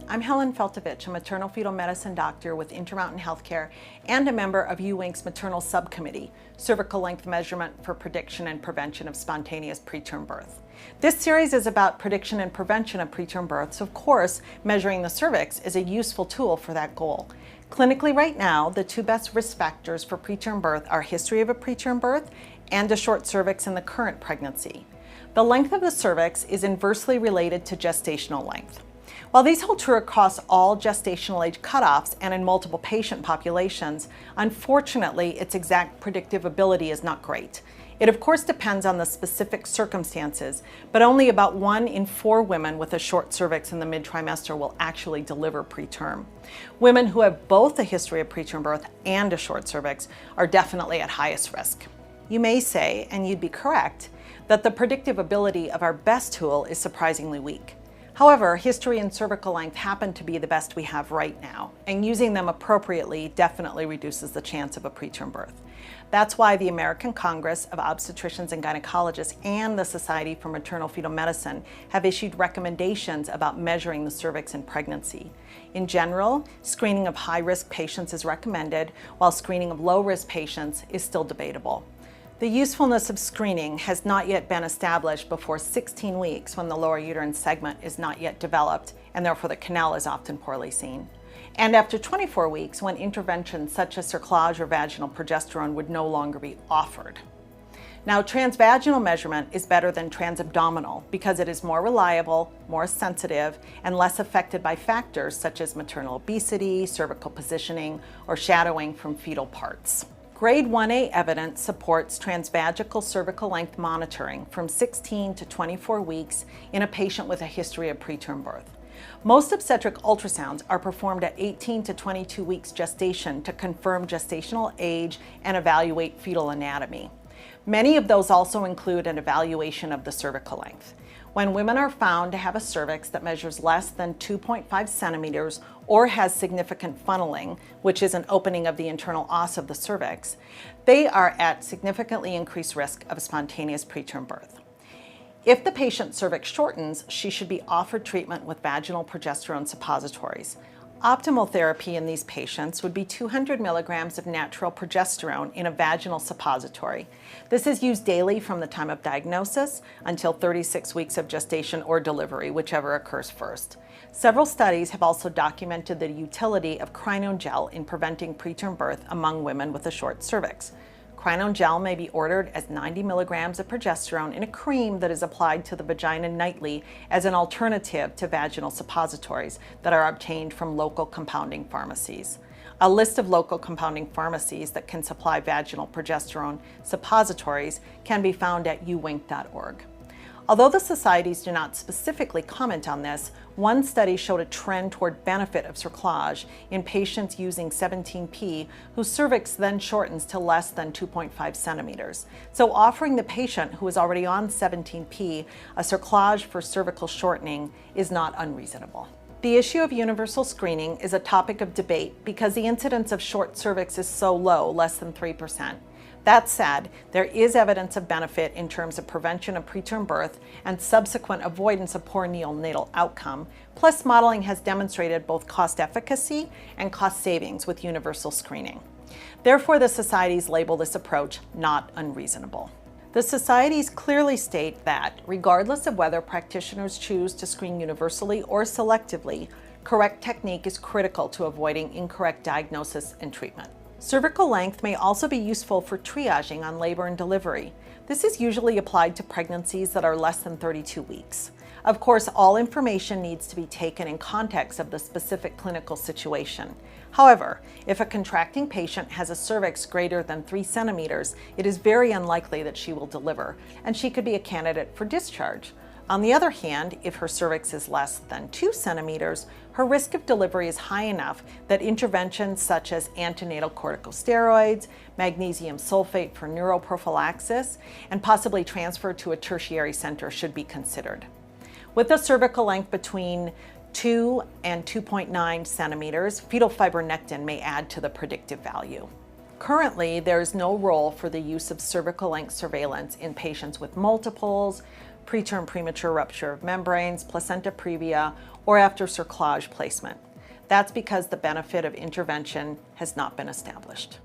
I'm Helen Feltovich, a maternal fetal medicine doctor with Intermountain Healthcare and a member of UWNQC's maternal subcommittee, Cervical Length Measurement for Prediction and Prevention of Spontaneous Preterm Birth. This series is about prediction and prevention of preterm births. Of course, measuring the cervix is a useful tool for that goal. Clinically right now, the two best risk factors for preterm birth are history of a preterm birth and a short cervix in the current pregnancy. The length of the cervix is inversely related to gestational length. While these hold true across all gestational age cutoffs and in multiple patient populations, unfortunately, its exact predictive ability is not great. It of course depends on the specific circumstances, but only about 1 in 4 women with a short cervix in the mid-trimester will actually deliver preterm. Women who have both a history of preterm birth and a short cervix are definitely at highest risk. You may say, and you'd be correct, that the predictive ability of our best tool is surprisingly weak. However, history and cervical length happen to be the best we have right now, and using them appropriately definitely reduces the chance of a preterm birth. That's why the American Congress of Obstetricians and Gynecologists and the Society for Maternal Fetal Medicine have issued recommendations about measuring the cervix in pregnancy. In general, screening of high-risk patients is recommended, while screening of low-risk patients is still debatable. The usefulness of screening has not yet been established before 16 weeks when the lower uterine segment is not yet developed and therefore the canal is often poorly seen. And after 24 weeks when interventions such as cerclage or vaginal progesterone would no longer be offered. Now, transvaginal measurement is better than transabdominal because it is more reliable, more sensitive, and less affected by factors such as maternal obesity, cervical positioning, or shadowing from fetal parts. Grade 1A evidence supports transvaginal cervical length monitoring from 16 to 24 weeks in a patient with a history of preterm birth. Most obstetric ultrasounds are performed at 18 to 22 weeks gestation to confirm gestational age and evaluate fetal anatomy. Many of those also include an evaluation of the cervical length. When women are found to have a cervix that measures less than 2.5 centimeters or has significant funneling, which is an opening of the internal os of the cervix, they are at significantly increased risk of a spontaneous preterm birth. If the patient's cervix shortens, she should be offered treatment with vaginal progesterone suppositories. Optimal therapy in these patients would be 200 milligrams of natural progesterone in a vaginal suppository. This is used daily from the time of diagnosis until 36 weeks of gestation or delivery, whichever occurs first. Several studies have also documented the utility of crinone gel in preventing preterm birth among women with a short cervix. Crinone gel may be ordered as 90 milligrams of progesterone in a cream that is applied to the vagina nightly as an alternative to vaginal suppositories that are obtained from local compounding pharmacies. A list of local compounding pharmacies that can supply vaginal progesterone suppositories can be found at uwinc.org. Although the societies do not specifically comment on this, one study showed a trend toward benefit of cerclage in patients using 17P whose cervix then shortens to less than 2.5 centimeters. So offering the patient who is already on 17P a cerclage for cervical shortening is not unreasonable. The issue of universal screening is a topic of debate because the incidence of short cervix is so low, less than 3%. That said, there is evidence of benefit in terms of prevention of preterm birth and subsequent avoidance of poor neonatal outcome, plus modeling has demonstrated both cost efficacy and cost savings with universal screening. Therefore, the societies label this approach not unreasonable. The societies clearly state that, regardless of whether practitioners choose to screen universally or selectively, correct technique is critical to avoiding incorrect diagnosis and treatment. Cervical length may also be useful for triaging on labor and delivery. This is usually applied to pregnancies that are less than 32 weeks. Of course, all information needs to be taken in context of the specific clinical situation. However, if a contracting patient has a cervix greater than 3 centimeters, it is very unlikely that she will deliver, and she could be a candidate for discharge. On the other hand, if her cervix is less than 2 centimeters, her risk of delivery is high enough that interventions such as antenatal corticosteroids, magnesium sulfate for neuroprophylaxis, and possibly transfer to a tertiary center should be considered. With a cervical length between 2 and 2.9 centimeters, fetal fibronectin may add to the predictive value. Currently, there is no role for the use of cervical length surveillance in patients with multiples, preterm premature rupture of membranes, placenta previa, or after cerclage placement. That's because the benefit of intervention has not been established.